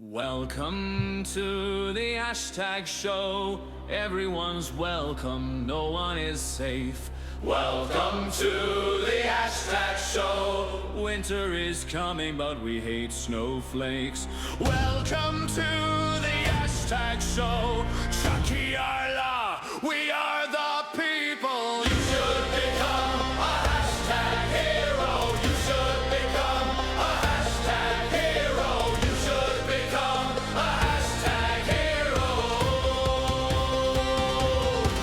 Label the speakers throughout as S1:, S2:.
S1: Welcome to the hashtag show. Everyone's welcome, no one is safe. Welcome to the hashtag show. Winter is coming, but we hate snowflakes. Welcome to the hashtag show. Chucky Allah, we are the people. You should become a hashtag hero. You should become a hashtag hero. You should become a hashtag hero.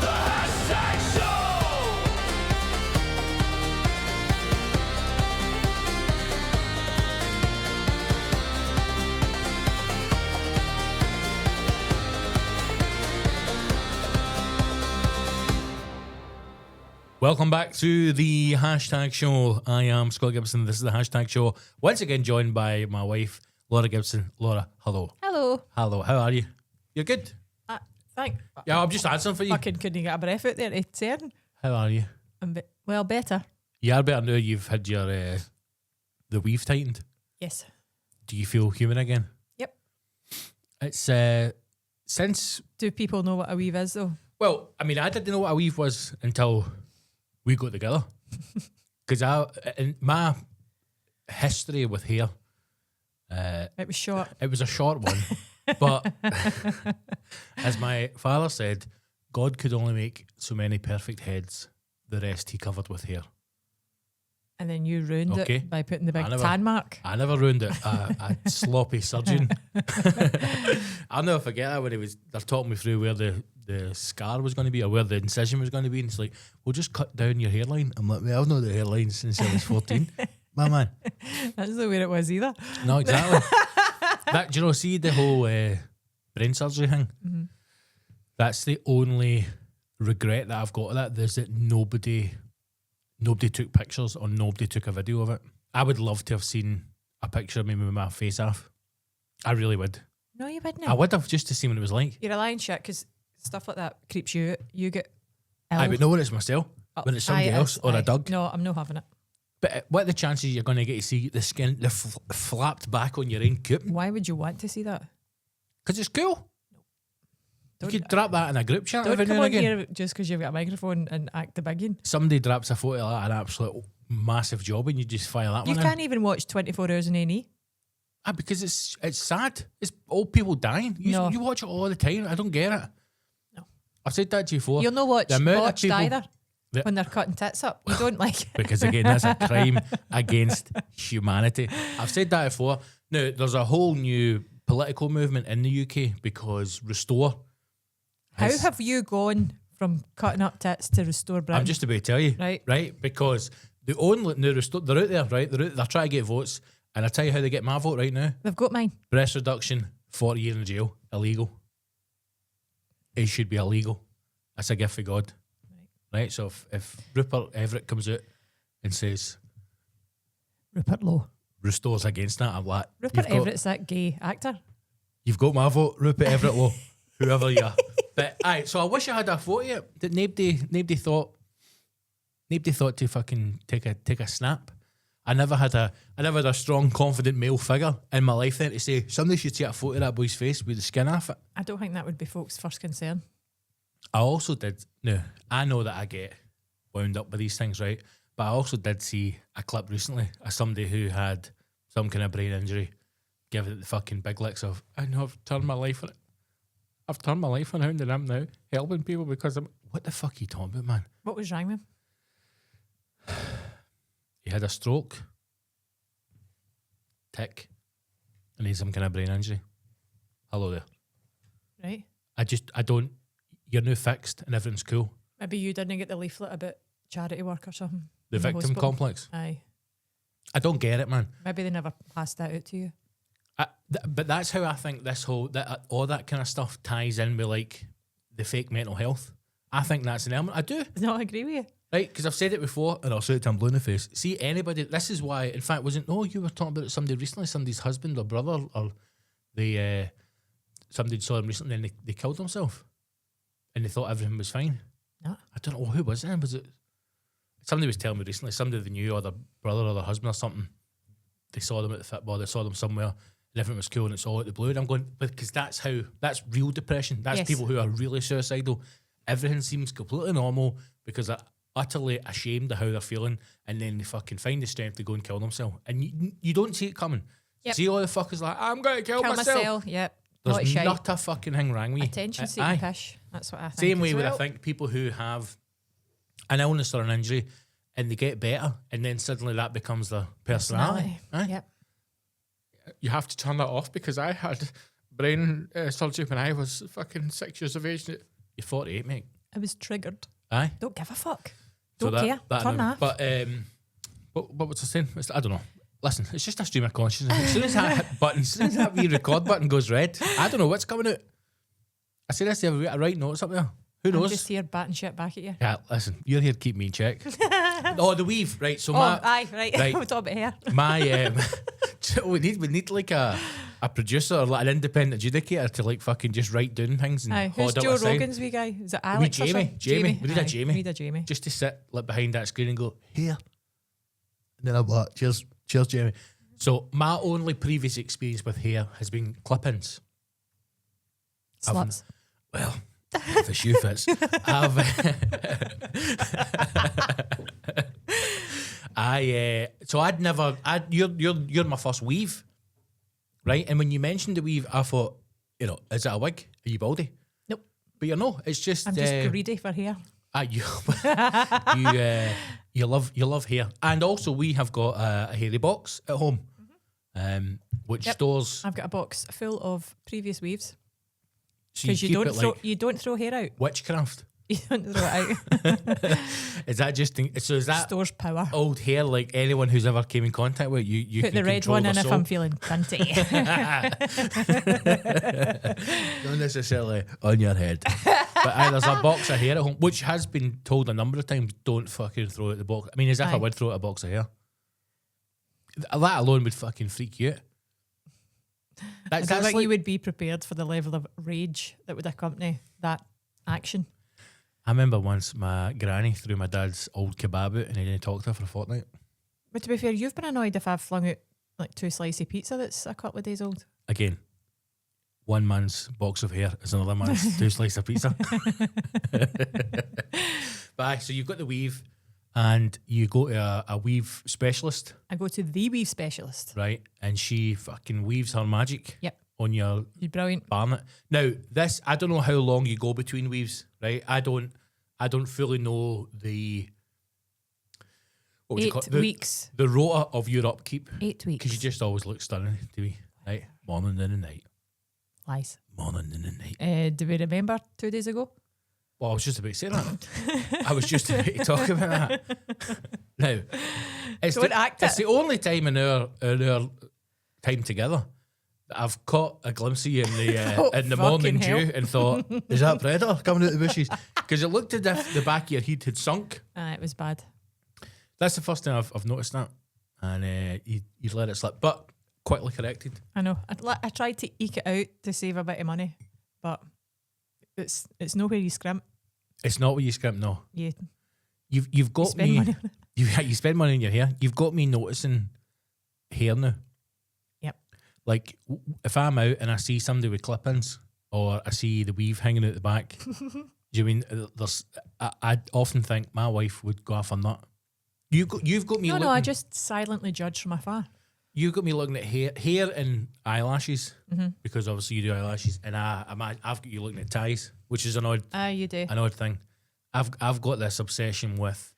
S1: The hashtag show.
S2: Welcome back to the hashtag show. I am Scott Gibson. This is the hashtag show. Once again, joined by my wife, Laura Gibson. Laura, hello.
S3: Hello.
S2: Hello. How are you? You're good?
S3: Thank.
S2: Yeah, I'm just answering for you.
S3: Fucking couldn't get a breath out there to turn.
S2: How are you?
S3: Well, better.
S2: You are better now you've had your the weave tightened.
S3: Yes.
S2: Do you feel human again?
S3: Yep.
S2: It's since...
S3: Do people know what a weave is, though?
S2: Well, I mean, I didn't know what a weave was until we got together. Because in my history with hair...
S3: It was short.
S2: It was a short one. But as my father said, God could only make so many perfect heads. The rest he covered with hair.
S3: And then you ruined
S2: Okay.
S3: it by putting the big tan mark.
S2: I never ruined it. A sloppy surgeon. I'll never forget that when they're talking me through where the scar was going to be or where the incision was going to be. And it's like, we'll just cut down your hairline. I'm like, well, I've known the hairline since I was 14. My man.
S3: That's not where it was either.
S2: No, exactly. Do you know, see the whole brain surgery thing?
S3: Mm-hmm.
S2: That's the only regret that I've got of that. Is that nobody took pictures or nobody took a video of it. I would love to have seen a picture of me with my face off. I really would.
S3: No, you wouldn't.
S2: I would have, just to see what it was like.
S3: You're a lying shit because stuff like that creeps you out. You get ill.
S2: I would know when it's myself, when it's somebody else or a dog.
S3: No, I'm not having it.
S2: But what are the chances you're going to get to see the skin flapped back on your own coop?
S3: Why would you want to see that?
S2: Because it's cool.
S3: Don't,
S2: You could drop that in a group chat
S3: don't
S2: every
S3: come
S2: now
S3: on
S2: and again.
S3: here just because you've got a microphone and act the biggin.
S2: Somebody drops a photo of that, an absolute massive job, and you just file that
S3: You
S2: one
S3: can't
S2: in.
S3: even watch 24 Hours in A&E.
S2: Because it's sad. It's old people dying.
S3: No.
S2: You watch it all the time. I don't get it.
S3: No.
S2: I've said that to you before.
S3: You'll not watch
S2: The amount of
S3: Botched
S2: people-
S3: either when they're cutting tits up. You don't like it.
S2: Because again, that's a crime against humanity. I've said that before. Now, there's a whole new political movement in the UK because Restore.
S3: How have you gone from cutting up tits to Restore Britain?
S2: I'm just about to tell you.
S3: Right.
S2: Because the only now Restore, they're out there, right? They're trying to get votes, and I tell you how they get my vote right now.
S3: They've got mine.
S2: Breast reduction, 40 years in jail, illegal. It should be illegal. That's a gift for God. Right? So if Rupert Everett comes out and says
S3: Rupert Lowe.
S2: Restore's against that, I'm like,
S3: Rupert Everett's that gay actor.
S2: you've got my vote, Rupert Everett Lowe, whoever you are. But aye, so I wish I had a photo yet that nobody thought to fucking take a snap. I never had a strong, confident male figure in my life then to say somebody should take a photo of that boy's face with the skin off it.
S3: I don't think that would be folks' first concern.
S2: I also did. No, I know that I get wound up with these things, right? But I also did see a clip recently of somebody who had some kind of brain injury, give it the fucking big licks of, I know I've turned my life on it. I've turned my life around and I'm now helping people because I'm... What the fuck are you talking about, man?
S3: What was wrong with him?
S2: He had a stroke, tick, and he had some kind of brain injury. Hello there.
S3: Right?
S2: I don't... You're now fixed and everything's cool.
S3: Maybe you didn't get the leaflet about charity work or something.
S2: The
S3: in
S2: victim
S3: hospital.
S2: complex.
S3: Aye.
S2: I don't get it, man.
S3: Maybe they never passed that out to you.
S2: But that's how I think this whole all that kind of stuff ties in with like the fake mental health. I think that's an element. I do,
S3: No, I agree with you.
S2: right? Because I've said it before, and I'll say it to him blue in the face. See, anybody. This is why. In fact, wasn't no? You were talking about somebody recently, somebody's husband or brother, or they somebody saw him recently and they killed themselves, and they thought everything was fine.
S3: No.
S2: I don't know who was it. Was it somebody was telling me recently? Somebody they knew, or their brother or their husband or something. They saw them at the football. They saw them somewhere. and everything was cool and it's all out the blue. And I'm going, because that's real depression. That's people who are really suicidal. Everything seems completely normal because they're utterly ashamed of how they're feeling, and then they fucking find the strength to go and kill themselves. And you don't see it coming.
S3: Yep.
S2: See all the fuckers like, I'm going to kill myself.
S3: Yep.
S2: There's not a fucking thing wrong with you.
S3: Attention seeking pish. That's what I think.
S2: Same way with I think people who have an illness or an injury and they get better, and then suddenly that becomes their personality.
S3: Yep.
S2: You have to turn that off because I had brain surgery when I was fucking 6 years of age. You're 48, mate.
S3: I was triggered.
S2: Aye.
S3: Don't give a fuck.
S2: So
S3: Don't care. Turn off.
S2: But what was I saying? I don't know. Listen, it's just a stream of consciousness. As soon as that hit button, as soon as that wee record button goes red, I don't know what's coming out. I say this the other week, I write notes up there. Who knows?
S3: I'm just here batting shit back at you.
S2: Yeah, listen, you're here to keep me in check. Oh, the weave, right? So
S3: right.
S2: Right.
S3: We're talking about hair.
S2: My we need like a producer or like an independent adjudicator to like fucking just write down things and
S3: Who's
S2: hold up
S3: Joe
S2: a sign.
S3: Rogan's wee guy? Is it Alex?
S2: Jamie. We need a Jamie.
S3: We need a Jamie.
S2: Just to sit like behind that screen and go, here. And then I'm like, cheers, Jamie. So my only previous experience with hair has been clip-ins.
S3: Sluts.
S2: Well, if the shoe fits. You're my first weave, right? And when you mentioned the weave, I thought, is it a wig? Are you baldy?
S3: Nope.
S2: But you're no. It's just
S3: I'm just greedy for hair.
S2: You love hair, and also we have got a hairy box at home, which stores.
S3: I've got a box full of previous weaves
S2: So
S3: because you don't throw hair out.
S2: Witchcraft.
S3: You don't throw it out.
S2: Is that just so? Is that
S3: stores power?
S2: Old hair, like anyone who's ever came in contact with you
S3: Put
S2: can
S3: the red one in
S2: soul.
S3: if I'm feeling cunty.
S2: Not necessarily on your head, but there's a box of hair at home, which has been told a number of times. Don't fucking throw out the box. I mean, as if I would throw out a box of hair. That alone would fucking freak you out.
S3: That's like you would be prepared for the level of rage that would accompany that action.
S2: I remember once my granny threw my dad's old kebab out and he didn't talk to her for a fortnight.
S3: But to be fair, you've been annoyed if I've flung out like 2 slices of pizza that's a couple of days old.
S2: Again, one man's box of hair is another man's 2 slices of pizza. But so you've got the weave and you go to a weave specialist.
S3: I go to the weave specialist.
S2: Right, and she fucking weaves her magic.
S3: Yep.
S2: On your
S3: brilliant
S2: barnet. Now, this I don't know how long you go between weaves, right? I don't fully know the
S3: 8 weeks.
S2: The rota of your upkeep.
S3: 8 weeks.
S2: Because you just always look stunning to me, right? Morning and night.
S3: Lies.
S2: Morning and night.
S3: Do we remember 2 days ago?
S2: Well, I was just about to say that. I was just about to talk about that. Now, it's the only time in our time together I've caught a glimpse of you in the morning dew and thought, is that Predator coming out the bushes? Because it looked as if the back of your head had sunk.
S3: It was bad.
S2: That's the first time I've noticed that. And you let it slip. But quickly corrected.
S3: I know. I tried to eke it out to save a bit of money, but it's nowhere you scrimp.
S2: It's not where you scrimp, no.
S3: Yeah.
S2: You've got
S3: spend
S2: me.
S3: Money on it.
S2: You spend money on your hair. You've got me noticing hair now. Like, if I'm out and I see somebody with clip-ins or I see the weave hanging out the back, do you mean I often think my wife would go off on that. You've got me.
S3: No, I just silently judge from afar.
S2: You've got me looking at hair and eyelashes because obviously you do eyelashes, and I've got you looking at ties, which is an odd.
S3: You do
S2: an odd thing. I've got this obsession with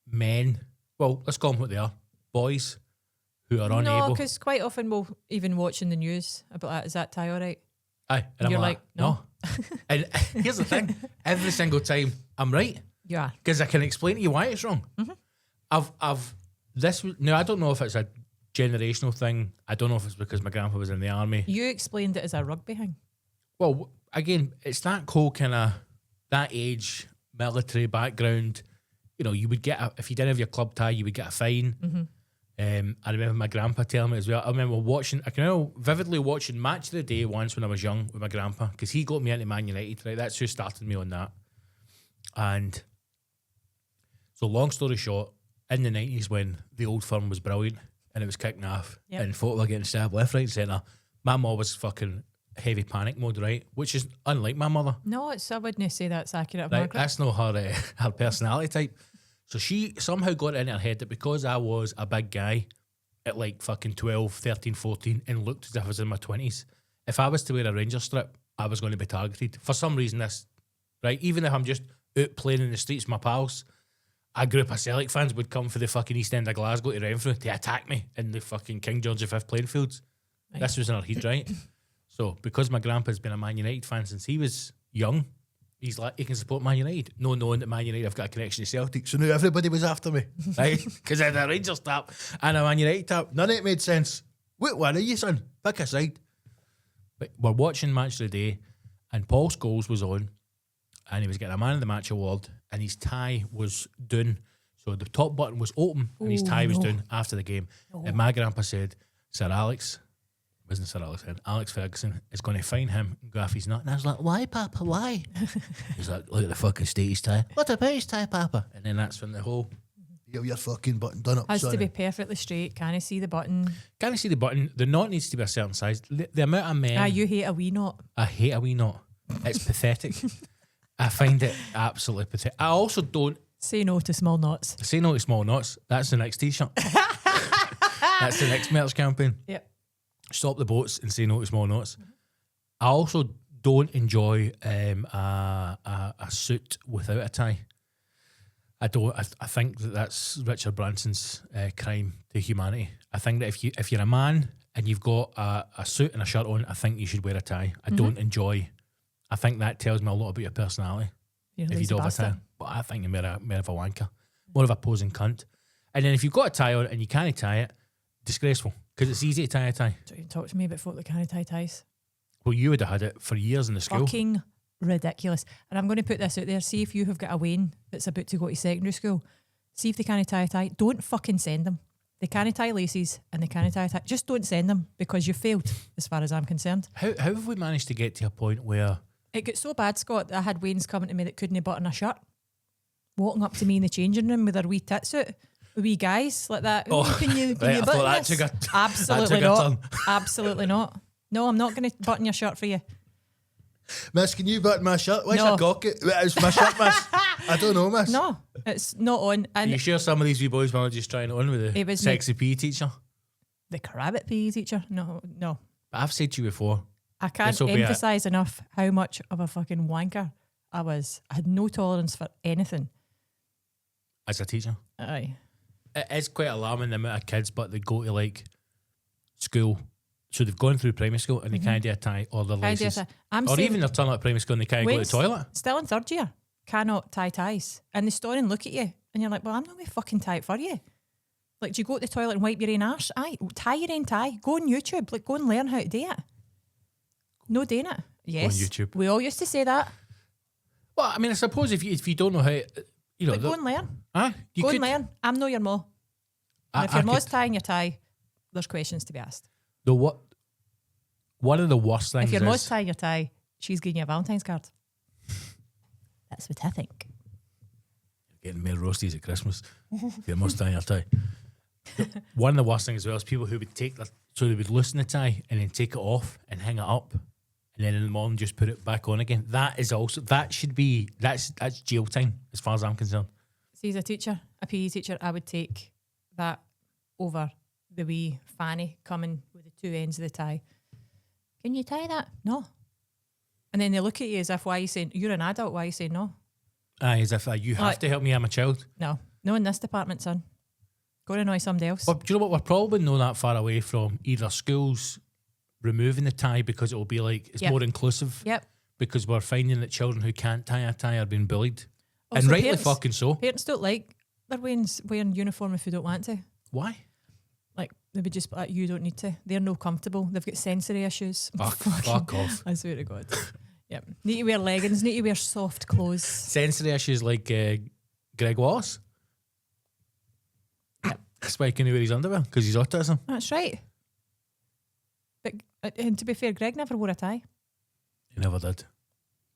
S2: men. Well, let's call them what they are, boys. Who are unable.
S3: No, because quite often we'll even watching the news about that. Is that tie all right?
S2: Aye. And
S3: you're
S2: I'm
S3: like, no.
S2: And here's the thing. Every single time I'm right.
S3: Yeah.
S2: Because I can explain to you why it's wrong. Mm-hmm. Now I don't know if it's a generational thing. I don't know if it's because my grandpa was in the army.
S3: You explained it as a rugby thing.
S2: Well, again, it's that whole kind of that age, military background. You would get if you didn't have your club tie, you would get a fine.
S3: Mm-hmm.
S2: I remember my grandpa telling me as well. I remember I can remember vividly watching Match of the Day once when I was young with my grandpa because he got me into Man United, right? That's who started me on that. And so long story short, in the 90s when the old firm was brilliant and it was kicking off and folk were getting stabbed left, right and centre, My mom was fucking heavy panic mode, right? Which is unlike my mother.
S3: No, I wouldn't say that's accurate of
S2: Right?
S3: Margaret.
S2: That's not her her personality type. So she somehow got it in her head that because I was a big guy at like fucking 12, 13, 14 and looked as if I was in my 20s, if I was to wear a Ranger strip, I was going to be targeted. For some reason, right? Even if I'm just out playing in the streets with my pals, a group of Celtic fans would come for the fucking East End of Glasgow to Renfrew to attack me in the fucking King George V playing fields. Right. This was in our head, right? So because my grandpa's been a Man United fan since he was young, he's like, he can support Man United. No knowing that Man United have got a connection to Celtic. So now everybody was after me, right? Because I had a Rangers tap and a Man United tap. None of it made sense. What one are you, son? Pick a side. But we're watching Match of the Day and Paul Scholes was on and he was getting a Man of the Match award and his tie was done. So the top button was open and his tie was done after the game. And my grandpa said, Sir Alex, wasn't Sir Alex, Alex Ferguson is going to fine him and go off his nut. And I was like, why, Papa, why? He's like, look at the fucking state of his tie. What about his tie, Papa? And then that's when the whole, your fucking button done up.
S3: Has to be perfectly straight. Can I see the button?
S2: Can I see the button? The knot needs to be a certain size. The amount of men...
S3: you hate a wee knot.
S2: I hate a wee knot. It's pathetic. I find it absolutely pathetic. I also don't...
S3: Say no to small knots.
S2: Say no to small knots. That's the next t-shirt. That's the next merch campaign.
S3: Yep. Stop
S2: the boats and say no to small knots. Mm-hmm. I also don't enjoy a suit without a tie. I don't. I think that's Richard Branson's crime to humanity. I think that if you're a man and you've got a suit and a shirt on, I think you should wear a tie. I don't enjoy. I think that tells me a lot about your personality. If you don't have a tie, but I think you're more of a wanker, more of a posing cunt. And then if you've got a tie on and you can't tie it, disgraceful, because it's easy to tie a tie.
S3: Don't even talk to me about folk that can't tie ties.
S2: Well, you would have had it for years in the school.
S3: Fucking ridiculous. And I'm going to put this out there. See if you have got a Wayne that's about to go to secondary school. See if they can't tie a tie. Don't fucking send them. They can't tie laces and they can't tie a tie. Just don't send them because you failed, as far as I'm concerned.
S2: How have we managed to get to a point where...
S3: It got so bad, Scott, that I had Waynes coming to me that couldn't button a shirt. Walking up to me in the changing room with their wee tits out. Wee guys like that.
S2: Oh,
S3: can you
S2: right,
S3: button
S2: that
S3: this?
S2: took
S3: Absolutely not. Absolutely not. No, I'm not going to button your shirt for you.
S2: Miss, can you button my shirt? Why's
S3: No.
S2: your cock it? It's my shirt, miss. I don't know, miss.
S3: No, it's not on. And
S2: Are you sure some of these wee boys were just trying it on with the sexy PE teacher?
S3: The Crabbit PE teacher? No.
S2: But I've said to you before,
S3: I can't emphasise enough how much of a fucking wanker I was. I had no tolerance for anything.
S2: As a teacher?
S3: Aye.
S2: It is quite alarming the amount of kids, but they go to like school. So they've gone through primary school and they can't do a tie or their laces. Or even they're turning up primary school and they can't go to the toilet.
S3: Still in third year, cannot tie ties. And they stand and look at you and you're like, well, I'm not going to fucking tie it for you. Like, do you go to the toilet and wipe your own arse? Aye, tie your own tie. Go on YouTube. Like, go and learn how to do it. No doing it. Yes.
S2: Go on YouTube.
S3: We all used to say that.
S2: Well, I mean, I suppose if you don't know how,
S3: But go and learn. Go and learn. I'm no your ma. And if your ma's tying your tie, there's questions to be asked.
S2: One of the worst things
S3: if your ma's tying your tie, she's giving you a Valentine's card. That's what I think.
S2: You're getting more roasties at Christmas. If your ma's tying your tie. One of the worst things as well is people who would so they would loosen the tie and then take it off and hang it up and then in the morning just put it back on again. That's jail time as far as I'm concerned.
S3: See, as a teacher, a PE teacher, I would take that over the wee fanny coming with the two ends of the tie. Can you tie that? No. And then they look at you as if, why are you saying, you're an adult, why are you saying no?
S2: Aye, as if you have to help me, I'm a child.
S3: No in this department, son. Go and annoy somebody else.
S2: Well, do you know what? We're probably not that far away from either schools removing the tie because it will be like, it's more inclusive.
S3: Yep.
S2: Because we're finding that children who can't tie a tie are being bullied.
S3: Also,
S2: and rightly fucking so.
S3: Parents don't like their wearing uniform if they don't want to.
S2: Why?
S3: Like, they would just be like, you don't need to. They're no comfortable. They've got sensory issues.
S2: Fuck off.
S3: I swear to God. Yep. Need to wear leggings, need to wear soft clothes.
S2: Sensory issues like Greg Wallace.
S3: Yep.
S2: That's why he couldn't wear his underwear, because he's autism.
S3: That's right. But and to be fair, Greg never wore a tie.
S2: He never did.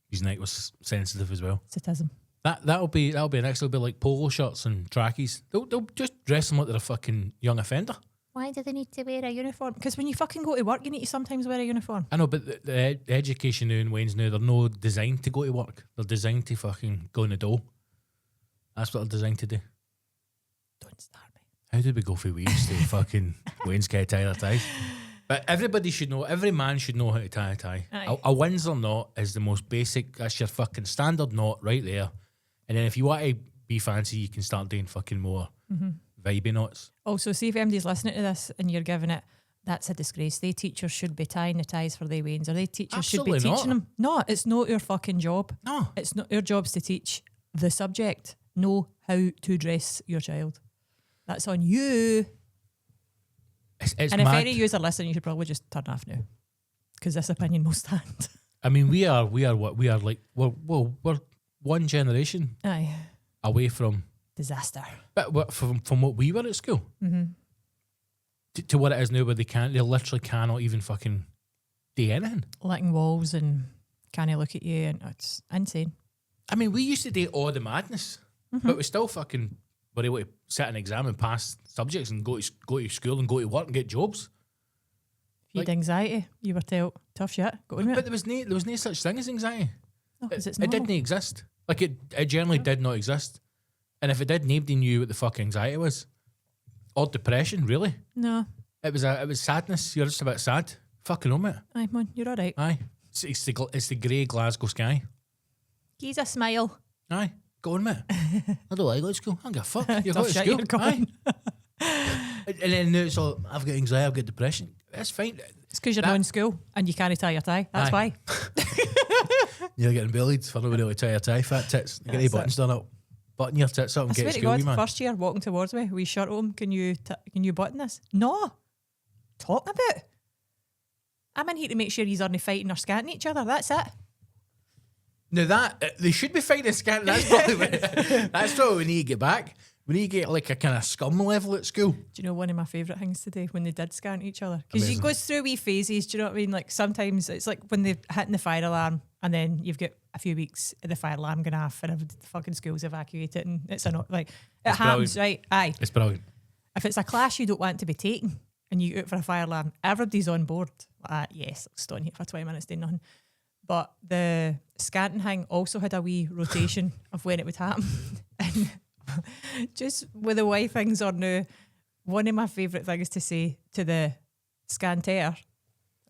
S2: His neck was sensitive as well.
S3: It's autism.
S2: That'll be next. It'll be like polo shirts and trackies. They'll just dress them like they're a fucking young offender.
S3: Why do they need to wear a uniform? Because when you fucking go to work, you need to sometimes wear a uniform.
S2: I know, but the education now in Wayne's now, they're no designed to go to work. They're designed to fucking go in the door. That's what they're designed to do.
S3: Don't start me.
S2: How did we go for weeks to fucking Wayne's get tie their ties? But everybody should know, every man should know how to tie a tie. A Windsor knot is the most basic, that's your fucking standard knot right there. And then if you want to be fancy, you can start doing fucking more vibey knots.
S3: Also, see if anybody's listening to this and you're giving it, that's a disgrace. They teachers should be tying the ties for their wains, or they teachers
S2: Absolutely
S3: should be
S2: not.
S3: teaching them. No, it's not your fucking job.
S2: No.
S3: It's not your job's to teach the subject. Know how to dress your child. That's on you.
S2: It's
S3: and if
S2: mad.
S3: any of you are listening, you should probably just turn off now, because this opinion will stand.
S2: I mean, we are what we are like. We're one generation
S3: Aye,
S2: away from,
S3: disaster.
S2: but from what we were at school to what it is now, where they literally cannot even fucking do anything.
S3: Licking walls and can't look at you, and it's insane.
S2: I mean, we used to do all the madness, but we still fucking were able to sit an exam and pass subjects and go to school and go to work and get jobs.
S3: If you had anxiety, you were told tough shit. Go on with
S2: But
S3: it.
S2: there was no such thing as anxiety.
S3: No, 'cause it's
S2: It
S3: normal.
S2: didn't exist. Like it generally did not exist. And if it did, nobody knew what the fuck anxiety was, or depression. Really,
S3: No,
S2: it was sadness. You're just a bit sad. Fucking on it.
S3: aye, man, you're all right.
S2: Aye, it's the grey Glasgow sky.
S3: He's a smile.
S2: Aye, go on, mate. I don't like going to school. I don't give a fuck. You're
S3: Tough
S2: going to
S3: shit,
S2: school.
S3: you're going.
S2: Aye. And then now it's all, I've got anxiety, I've got depression. That's fine.
S3: It's because you're not in school and you can't tie your tie. That's
S2: Aye.
S3: why.
S2: You're getting bullied for not being able to tie your tie, fat tits. Get your
S3: That's
S2: buttons done up. Button your tits up and
S3: I
S2: get
S3: swear
S2: to
S3: to
S2: school,
S3: God,
S2: you man.
S3: first year walking towards me, wee shirt on. Can you button this? No. Talk about. I'm in here to make sure he's only fighting or scanting each other. That's it.
S2: Now that they should be fighting scan. That's probably that's probably we need to get back. We need to get like a kind of scum level at school.
S3: Do you know one of my favourite things today when they did scan each other? Because
S2: Amazing.
S3: you go through wee phases. Do you know what I mean? Like sometimes it's like when they're hitting the fire alarm, and then you've got a few weeks of the fire alarm going off, and the fucking school's evacuated, and it's like it
S2: It's
S3: happens,
S2: brilliant.
S3: right? Aye.
S2: It's brilliant.
S3: If it's a class you don't want to be taking and you go out for a fire alarm, everybody's on board. Yes, I'll stay on here for 20 minutes doing nothing. But the scanting thing also had a wee rotation of when it would happen. And just with the way things are now, one of my favourite things to say to the scanter,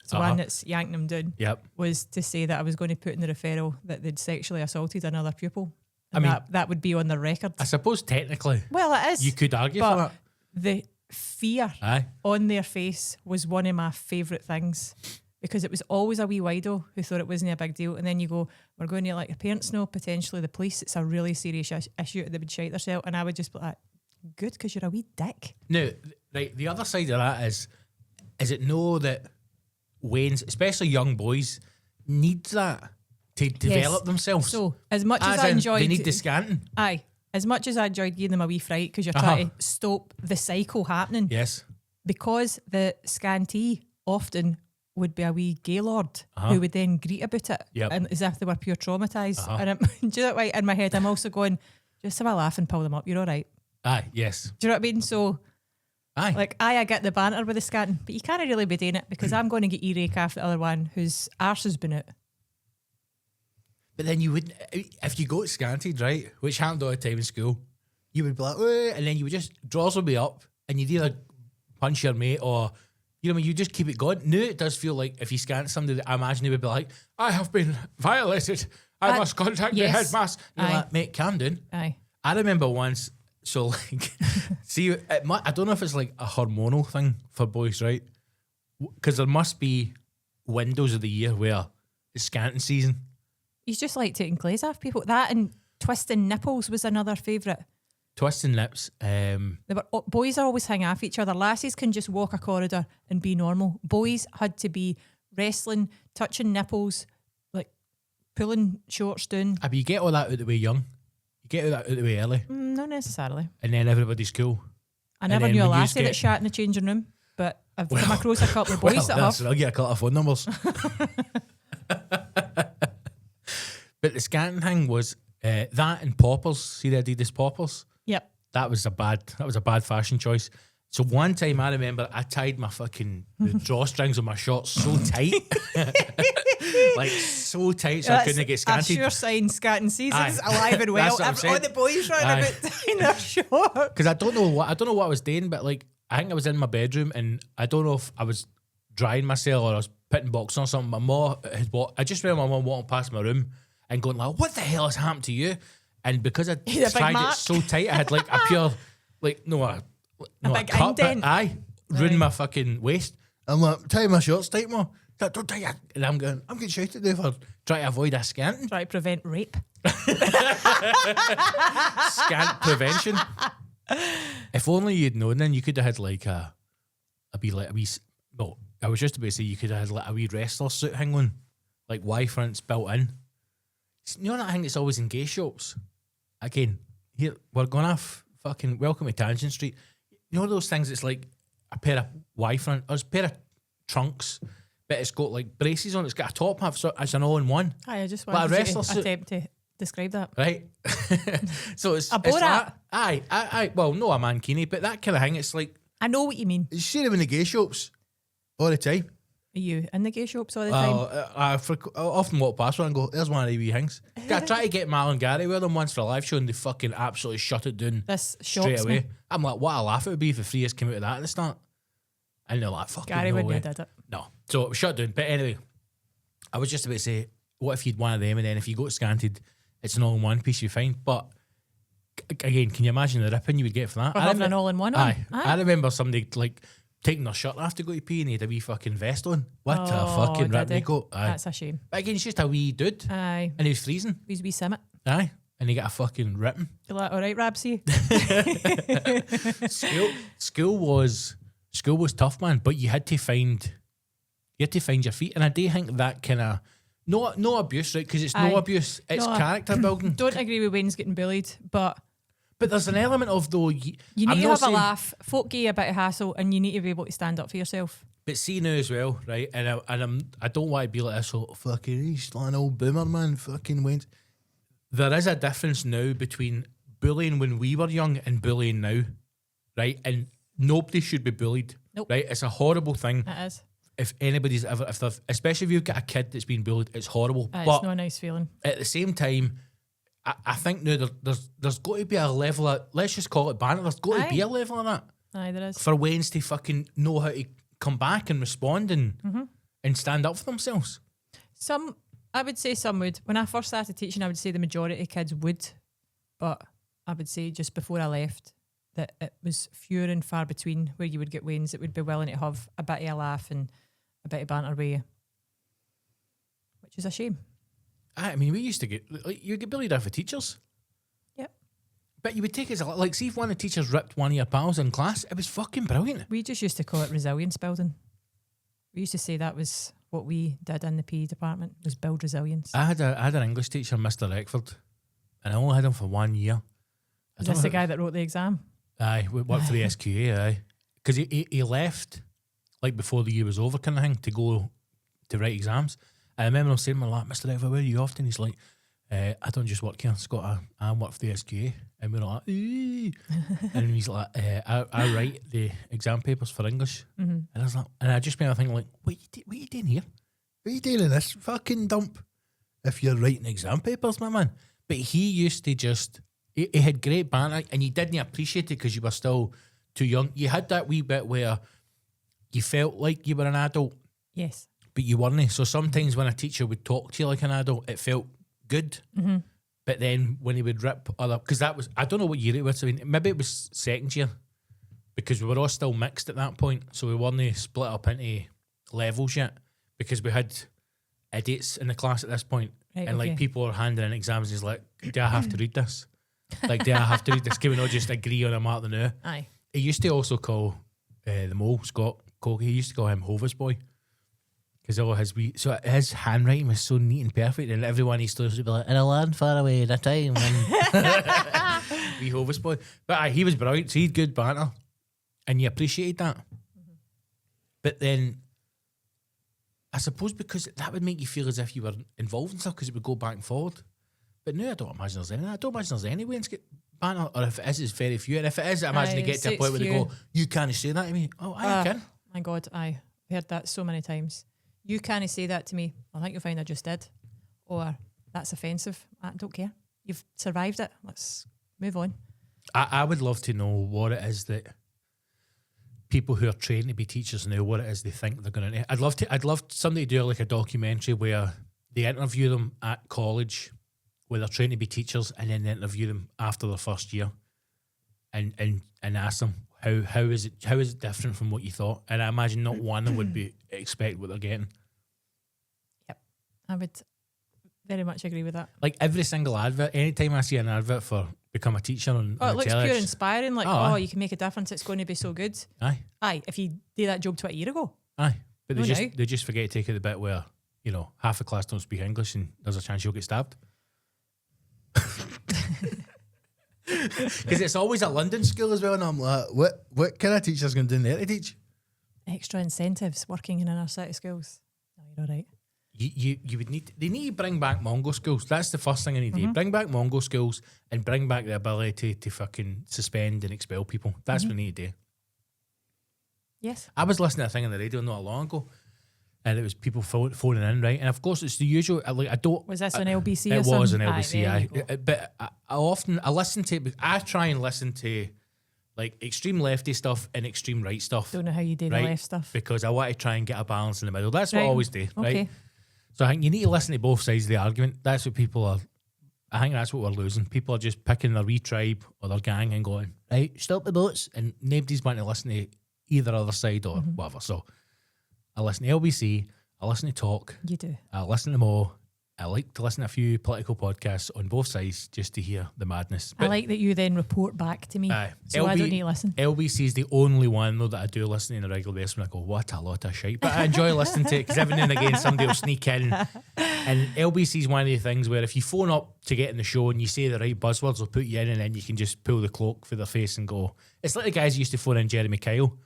S3: the one that's yanking them down,
S2: Yep.
S3: was to say that I was going to put in the referral that they'd sexually assaulted another pupil.
S2: I
S3: And
S2: mean,
S3: that would be on the record.
S2: I suppose technically
S3: Well, it is.
S2: you could argue
S3: but
S2: for that.
S3: the fear
S2: Aye.
S3: on their face was one of my favourite things, because it was always a wee wido who thought it wasn't a big deal, and then you go, we're going to let your parents know, potentially the police, it's a really serious issue, they would shite themselves, and I would just be like, good, because you're a wee dick.
S2: Now, right, the other side of that is it know that Wayne's, especially young boys, need that to develop themselves.
S3: So as much as I enjoyed,
S2: they need the scanting.
S3: aye, as much as I enjoyed giving them a wee fright because you're trying to stop the cycle happening,
S2: Yes.
S3: because the scantee often would be a wee gaylord who would then greet about it,
S2: Yep.
S3: and as if they were pure traumatised. And do you know what, in my head I'm also going, just have a laugh and pull them up, you're all right.
S2: Aye, yes.
S3: Do you know what I mean? So
S2: Aye.
S3: like I get the banter with the scanting, but you can't really be doing it because I'm going to get earache off the other one whose arse has been out.
S2: But then you wouldn't, if you go to scanted, right, which happened all the time in school, you would be like, "Eh," and then you would just, draws would be up, and you'd either punch your mate or, you know, you just keep it going. Now it does feel like if you scan somebody, I imagine they would be like, I have been violated. I must contact the
S3: yes.
S2: headmaster. You're
S3: Aye.
S2: like, mate, calm down.
S3: Aye.
S2: I remember once, so like, see, I don't know if it's like a hormonal thing for boys, right? Because there must be windows of the year where it's scanting season.
S3: He's just like taking clays off people. That and twisting nipples was another favourite.
S2: Twisting lips.
S3: They were, boys are always hang off each other. Lassies can just walk a corridor and be normal. Boys had to be wrestling, touching nipples, like pulling shorts down.
S2: But you get all that out of the way young. You get all that out of the way early.
S3: Not necessarily.
S2: And then everybody's cool.
S3: I
S2: And
S3: never
S2: then
S3: knew a
S2: when yous
S3: lassie that
S2: get-
S3: shat in the changing room, but I've come across a couple of boys that have.
S2: I'll get a couple of phone numbers. But the scanting thing was that and poppers. See the Adidas poppers?
S3: Yep.
S2: That was a bad fashion choice. So one time I remember I tied my fucking the drawstrings of my shorts so tight. Like so tight so I couldn't get
S3: That's
S2: scanted.
S3: sure sign scanting season's
S2: Aye.
S3: alive and well.
S2: That's what I'm saying.
S3: All the boys running
S2: Aye.
S3: about tying their shorts.
S2: Because I don't know what I was doing, but like I think I was in my bedroom and I don't know if I was drying myself or I was putting boxes or something. My mom had I just remember my mom walking past my room and going like, "What the hell has happened to you?" And because I
S3: You had a big
S2: tried
S3: mark?
S2: it so tight, I had like a pure like a
S3: big
S2: cut, but
S3: indent.
S2: aye, ruined
S3: Right.
S2: my fucking waist. I'm like, tie my shorts tight, more. Don't tie it. And I'm getting shouted at for trying to avoid a scanting.
S3: Try to prevent rape.
S2: Scant prevention. If only you'd known, then you could have had like I was just about to say you could have had like a wee wrestler suit hang on, like Y fronts built in. You know that thing that's always in gay shops? Again, here we're going off fucking welcome to Tangent Street. You know those things that's like a pair of Y front or it's a pair of trunks, but it's got like braces on, it's got a top half, so it's an all-in-one.
S3: Aye, I just
S2: Like a
S3: wanted
S2: wrestler
S3: to
S2: suit.
S3: attempt to describe that.
S2: Right? So it's
S3: A
S2: it's
S3: Borat.
S2: like, aye, well, no a mankini, but that kind of thing, it's like
S3: I know what you mean.
S2: you see them in the gay shops all the time.
S3: Are you in the gay shops all the time?
S2: I often walk past one and go, there's one of the wee things. I tried to get Mal and Gary with them once for a live show and they fucking absolutely shut it down
S3: This
S2: straight
S3: shocks
S2: away.
S3: me.
S2: I'm like, what a laugh it would be if the three years came out of that at the start. And they're like, fucking
S3: Gary
S2: no
S3: wouldn't
S2: way.
S3: have did it.
S2: No. So it was shut down. But anyway, I was just about to say, what if you'd one of them and then if you got scanted, it's an all-in-one piece you find. But again, can you imagine the ripping you would get for that?
S3: For having an all-in-one on.
S2: Aye. I remember somebody like taking their shirt off to go to pee and he had a wee fucking vest on. What a fucking
S3: did
S2: rip
S3: he?
S2: they got. Aye.
S3: That's a shame.
S2: But again, he's just a wee dude.
S3: Aye.
S2: And he was freezing.
S3: He's wee simmet.
S2: Aye. And he got a fucking ripping.
S3: You're like, all right, Rabsy.
S2: School was tough, man, but you had to find your feet. And I do think that kind of no abuse, right? Because it's no
S3: Aye.
S2: abuse, it's
S3: No.
S2: character building.
S3: Don't agree with Wayne's getting bullied, but
S2: But there's an element of though
S3: you need
S2: I'm
S3: to
S2: not
S3: have
S2: saying-
S3: a laugh. Folk give you a bit of hassle, and you need to be able to stand up for yourself.
S2: But see now as well, right? And I don't want to be like this. Oh, fucking, he's like an old boomer, man. Fucking went. There is a difference now between bullying when we were young and bullying now, right? And nobody should be bullied,
S3: Nope.
S2: right? It's a horrible thing.
S3: It is.
S2: If anybody's ever, especially if you've got a kid that's been bullied, it's horrible.
S3: It's
S2: But
S3: not a nice feeling.
S2: at the same time, I think now there's got to be a level of, let's just call it banter. There's got to be
S3: Aye.
S2: a level of that
S3: Aye, there is.
S2: for Waynes to fucking know how to come back and respond and
S3: Mm-hmm.
S2: and stand up for themselves.
S3: I would say some would. When I first started teaching, I would say the majority of kids would, but I would say just before I left that it was fewer and far between where you would get Waynes that would be willing to have a bit of a laugh and a bit of banter with you, which is a shame.
S2: I mean, we used to get, like, you get bullied out for teachers.
S3: Yep.
S2: But you would take it as, like, see if one of the teachers ripped one of your pals in class, it was fucking brilliant.
S3: We just used to call it resilience building. We used to say that was what we did in the PE department, was build resilience.
S2: I had an English teacher, Mr. Eckford, and I only had him for 1 year.
S3: Is this the guy that wrote the exam?
S2: Aye, we worked for the SQA, aye. Because he left, like, before the year was over kind of thing, to go to write exams. And I remember him saying, like, Mr. Eckford, where are you off to? And he's like, I don't just work here, Scott, I work for the SQA. And we were like, eee. And he's like, I write the exam papers for English.
S3: Mm-hmm.
S2: And I was like, and I just remember thinking, like, what are you doing here? What are you doing in this fucking dump if you're writing exam papers, my man? But he used to just, he had great banter and you didn't appreciate it because you were still too young. You had that wee bit where you felt like you were an adult,
S3: Yes.
S2: but you weren't. So sometimes when a teacher would talk to you like an adult, it felt good.
S3: Mm-hmm.
S2: But then when he would rip other, because that was, I don't know what year it was. I mean, maybe it was second year because we were all still mixed at that point. So we weren't split up into levels yet because we had idiots in the class at this point.
S3: Right,
S2: And like
S3: okay.
S2: people are handing in exams. He's like, do I have to read this? Like, do I have to read this? Can we not just agree on a mark the now?
S3: Aye.
S2: He used to also call the mole, Scott Cokie, he used to call him Hovis Boy. Because all his handwriting was so neat and perfect, and everyone used to be like, in a land far away in a time when wee Hovis Boy. But he was brilliant, so he had good banter. And you appreciated that.
S3: Mm-hmm.
S2: But then I suppose because that would make you feel as if you were involved in stuff because it would go back and forward. But now I don't imagine there's any. I don't imagine there's any way banter, or if it is, it's very few. And if it is, I imagine they get to a point where they go, "You can't say that to me." Oh, I can.
S3: My God, I heard that so many times. You can't say that to me. I think you'll find I just did, or that's offensive. I don't care. You've survived it. Let's move on.
S2: I would love to know what it is that people who are trained to be teachers now, what it is they think they're going to. I'd love somebody to do like a documentary where they interview them at college, where they're trained to be teachers, and then they interview them after their first year, and ask them how is it different from what you thought. And I imagine not one of them would be expect what they're getting.
S3: Yep, I would very much agree with that.
S2: Like every single advert, anytime I see an advert for become a teacher on
S3: it looks
S2: telex,
S3: pure inspiring. Like,
S2: aye.
S3: you can make a difference. It's going to be so good.
S2: Aye,
S3: If you did that job 20 years ago.
S2: aye. But
S3: No,
S2: they just forget to take it the bit where, you know, half the class don't speak English and there's a chance you'll get stabbed. Because it's always a London school as well, and I'm like, what kind of teacher's going to do there to teach?
S3: Extra incentives working in inner city schools. No, you're all right.
S2: You would they need to bring back Mongo schools. That's the first thing I need to do. Bring back Mongo schools and bring back the ability to fucking suspend and expel people. That's what we need to do.
S3: Yes.
S2: I was listening to a thing on the radio not long ago, and it was people phoning in, right? And of course, it's the usual.
S3: Was this on LBC?
S2: It
S3: or
S2: was on
S3: something?
S2: LBC.
S3: Aye, there you go.
S2: But I listen to. I try and listen to like extreme lefty stuff and extreme right stuff.
S3: Don't know how you do
S2: right?
S3: the left stuff.
S2: Because I want to try and get a balance in the middle. That's what I always do, right?
S3: Okay.
S2: So I think you need to listen to both sides of the argument. That's what people are. I think that's what we're losing. People are just picking their wee tribe or their gang and going, right, stop the boats. And nobody's wanting to listen to either other side or whatever. So I listen to LBC, I listen to Talk,
S3: You do.
S2: I listen to Mo. I like to listen to a few political podcasts on both sides just to hear the madness.
S3: I like that you then report back to me. So I don't need to listen.
S2: LBC is the only one though that I do listen to on a regular basis when I go, what a lot of shite. But I enjoy listening to it because every now and again somebody will sneak in. And LBC is one of the things where if you phone up to get in the show and you say the right buzzwords, they'll put you in and then you can just pull the cloak for their face and go. It's like the guys who used to phone in Jeremy Kyle.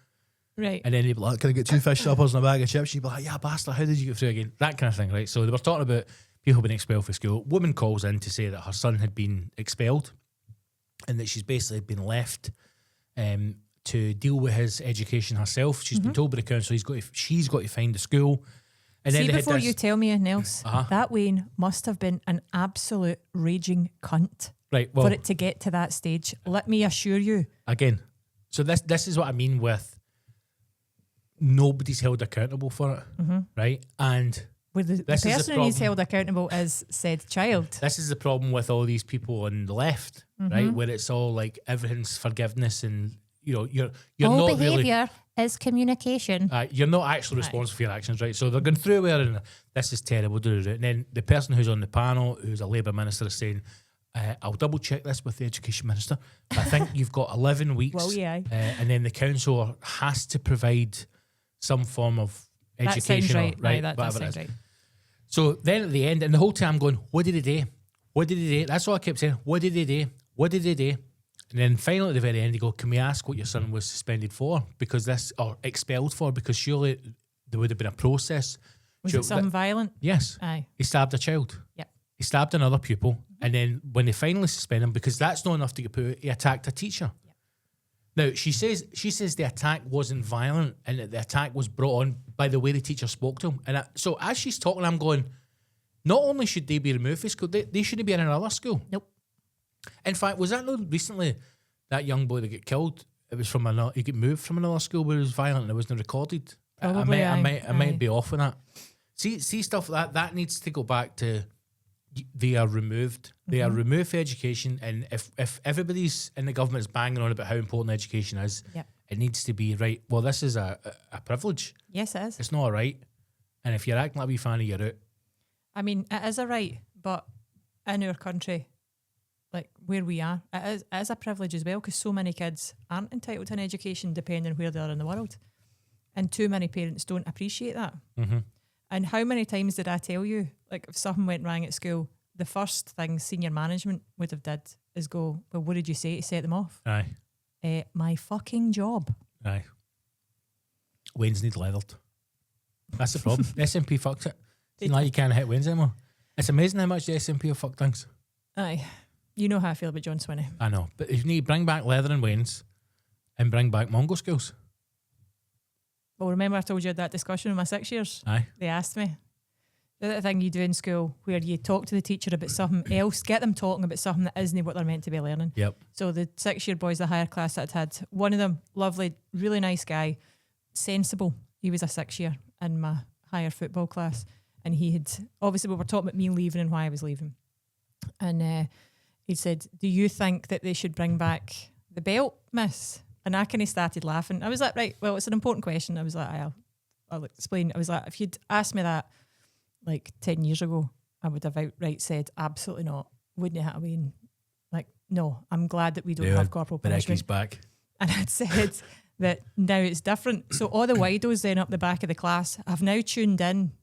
S3: Right.
S2: And then they'd be like, can I get 2 fish suppers and a bag of chips? She'd be like, yeah, bastard, how did you get through again? That kind of thing, right? So they were talking about people being expelled from school. Woman calls in to say that her son had been expelled and that she's basically been left to deal with his education herself. She's been told by the council she's got to find the school. And
S3: See,
S2: then
S3: before you tell me anything else,
S2: Uh-huh.
S3: that Wayne must have been an absolute raging cunt
S2: right, well,
S3: for it to get to that stage. Let me assure you.
S2: again, so this is what I mean with nobody's held accountable for it, right? And
S3: With the
S2: This is the
S3: person who needs
S2: problem.
S3: held accountable is said child.
S2: this is the problem with all these people on the left, right? Where it's all like everything's forgiveness and, you know, you're
S3: All
S2: not really...
S3: behaviour is communication.
S2: You're not actually responsible for your actions, right? So they're going through where and this is terrible, and then the person who's on the panel, who's a Labour minister, is saying, I'll double check this with the education minister. I think you've got 11 weeks.
S3: Well, yeah.
S2: And then the council has to provide some form of
S3: That
S2: education.
S3: sounds right.
S2: Right,
S3: That does
S2: whatever it
S3: sound
S2: is.
S3: right.
S2: So then at the end, and the whole time I'm going, what did he do? What did he do? That's all I kept saying. What did he do? What did he do? And then finally at the very end, you go, can we ask what your son was suspended for? Or expelled for? Because surely there would have been a process.
S3: Was it something violent?
S2: Yes.
S3: Aye.
S2: He stabbed a child.
S3: Yep.
S2: He stabbed another pupil. And then when they finally suspend him, because that's not enough to get put, he attacked a teacher. Now, she says the attack wasn't violent and that the attack was brought on by the way the teacher spoke to him. And so as she's talking, I'm going, not only should they be removed from school, they shouldn't be in another school.
S3: Nope.
S2: In fact, was that not recently that young boy that got killed? It was from he got moved from another school where it was violent and it wasn't recorded.
S3: Probably,
S2: I
S3: aye.
S2: might be off on that. See stuff like that needs to go back to they are removed. They are removed for education, and if everybody's in the government is banging on about how important education is,
S3: Yep.
S2: it needs to be right. Well, this is a privilege.
S3: Yes, it is.
S2: It's not a right. And if you're acting like a wee fanny, you're out.
S3: I mean, it is a right, but in our country, like where we are, it is a privilege as well because so many kids aren't entitled to an education depending on where they are in the world. And too many parents don't appreciate that.
S2: Mm-hmm.
S3: And how many times did I tell you, like if something went wrong at school, the first thing senior management would have did is go, well, what did you say to set them off?
S2: Aye.
S3: My fucking job.
S2: Aye. Wayne's need leathered. That's the problem. The SNP fucked it. Now you can't hit Wayne's anymore. It's amazing how much the SNP have fucked things.
S3: Aye. You know how I feel about John Swinney.
S2: I know. But if you need, bring back Leather and Wayne's and bring back Mongo Skills.
S3: Well, remember I told you I had that discussion with my 6 years?
S2: Aye.
S3: They asked me. The thing you do in school where you talk to the teacher about something else, get them talking about something that isn't what they're meant to be learning.
S2: Yep.
S3: So the 6-year boys, the higher class that I'd had, one of them, lovely, really nice guy, sensible. He was a 6-year in my higher football class. And he had, obviously we were talking about me leaving and why I was leaving. And he said, do you think that they should bring back the belt, miss? And I kind of started laughing. I was like, right, well, it's an important question. I was like, I'll explain. I was like, if you'd asked me that like 10 years ago, I would have outright said, absolutely not. Wouldn't it have been like, no, I'm glad that we don't have corporal punishment.
S2: Berecki's back.
S3: And I'd said that now it's different. So all the widos then up the back of the class have now tuned in.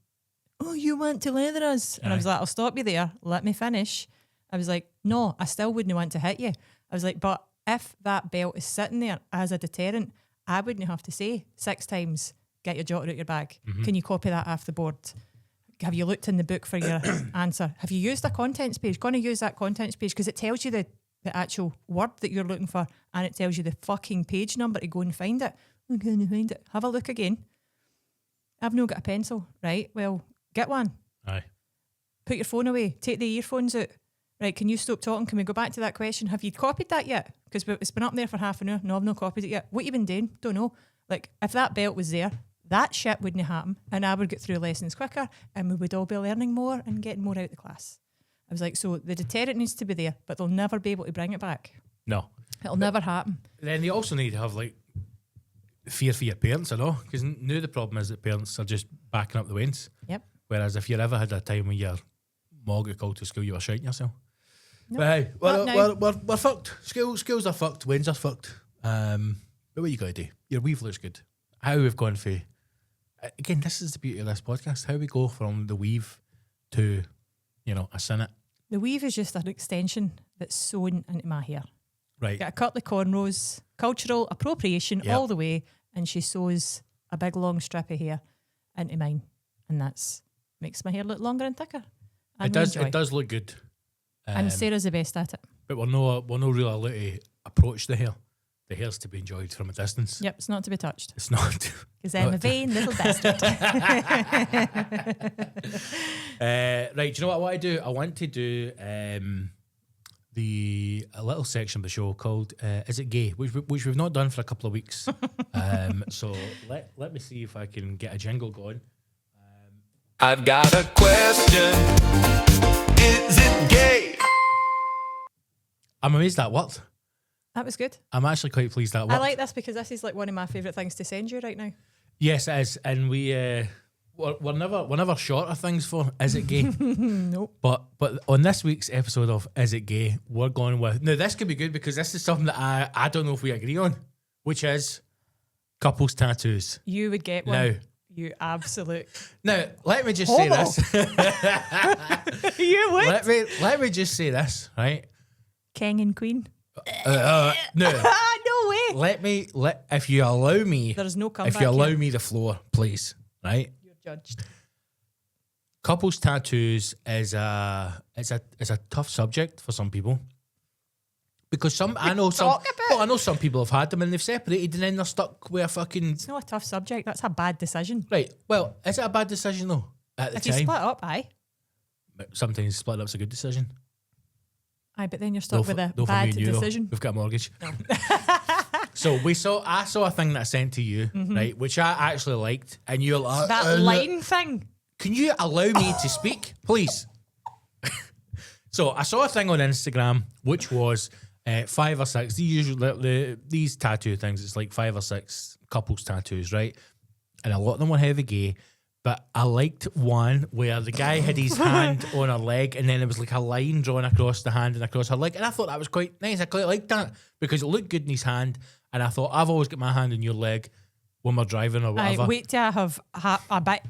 S3: Oh, you want to leather us? And I was like, I'll stop you there. Let me finish. I was like, no, I still wouldn't want to hit you. I was like, but if that belt is sitting there as a deterrent, I wouldn't have to say 6 times, get your jotter out your bag. Mm-hmm. Can you copy that off the board? Have you looked in the book for your answer? Have you used a contents page? Going to use that contents page because it tells you the actual word that you're looking for and it tells you the fucking page number to go and find it. I'm going to find it. Have a look again. I've not got a pencil, right? Well, get one.
S2: Aye.
S3: Put your phone away. Take the earphones out. Right, can you stop talking? Can we go back to that question? Have you copied that yet? Because it's been up there for half an hour. No, I've not copied it yet. What you been doing? Don't know. Like, if that belt was there, that shit wouldn't happen and I would get through lessons quicker and we would all be learning more and getting more out of the class. I was like, so the deterrent needs to be there, but they'll never be able to bring it back.
S2: No.
S3: It'll never happen.
S2: Then you also need to have, like, fear for your parents, I know, because now the problem is that parents are just backing up the wins.
S3: Yep.
S2: Whereas if you ever had a time when your mom got called to school, you were shouting yourself.
S3: No.
S2: But hey, we're fucked. Schools are fucked. Wins are fucked. But what you got to do? Your weave looks good. How we've gone for... Again, this is the beauty of this podcast. How we go from the weave to, a sinnet.
S3: The weave is just an extension that's sewn into my hair.
S2: Right.
S3: Got a couple of cornrows, cultural appropriation all the way, and she sews a big long strip of hair into mine. And that's makes my hair look longer and thicker. And
S2: it does look good.
S3: And Sarah's the best at it.
S2: But we're no really allowed to approach the hair. The hair's to be enjoyed from a distance.
S3: Yep, it's not to be touched.
S2: It's not.
S3: Because I'm a vain little bastard.
S2: Right, do you know what I want to do? I want to do a little section of the show called Is It Gay? Which we've not done for a couple of weeks. So let me see if I can get a jingle going.
S1: I've got a question. Is it gay?
S2: I'm amazed that worked.
S3: That was good.
S2: I'm actually quite pleased that worked.
S3: I like this because this is like one of my favourite things to send you right now.
S2: Yes, it is. And we're never short of things for Is It Gay?
S3: Nope.
S2: But on this week's episode of Is It Gay, we're going with... Now, this could be good because this is something that I don't know if we agree on, which is couples tattoos.
S3: You would get one.
S2: Now,
S3: you absolute...
S2: Now, let me just say this.
S3: You would?
S2: Let me just say this, right?
S3: King and queen.
S2: No.
S3: No way.
S2: If you allow me...
S3: There's no comeback.
S2: If you allow me the floor, please, right?
S3: You're judged.
S2: Couples tattoos is a tough subject for some people. Because I know some people have had them and they've separated and then they're stuck with a fucking...
S3: It's not a tough subject. That's a bad decision.
S2: Right. Well, is it a bad decision though? At the
S3: if
S2: time,
S3: you split up, aye.
S2: But sometimes splitting up's a good decision.
S3: Aye, but then you're stuck with a bad decision.
S2: We've got a mortgage. No. So I saw a thing that I sent to you, right, which I actually liked, and you're like...
S3: That line thing.
S2: Can you allow me to speak, please? So I saw a thing on Instagram, which was 5 or 6. These tattoo things, it's like 5 or 6 couples tattoos, right? And a lot of them were heavy gay. But I liked one where the guy had his hand on her leg and then it was like a line drawn across the hand and across her leg. And I thought that was quite nice. I quite liked that because it looked good in his hand. And I thought, I've always got my hand on your leg when we're driving or whatever.
S3: Wait till I have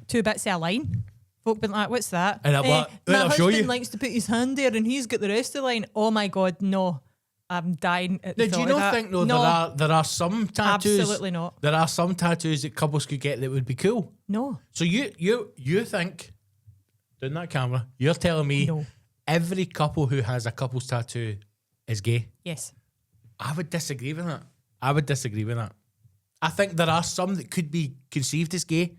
S3: two bits of a line. Folk been like, what's that?
S2: And my
S3: husband likes to put his hand there and he's got the rest of the line. Oh my God, no. I'm dying at the
S2: thought. Do you not think though there are some tattoos?
S3: Absolutely not.
S2: There are some tattoos that couples could get that would be cool.
S3: No.
S2: So you think, doing that camera, you're telling me
S3: no.
S2: Every couple who has a couple's tattoo is gay.
S3: Yes.
S2: I would disagree with that. I think there are some that could be conceived as gay,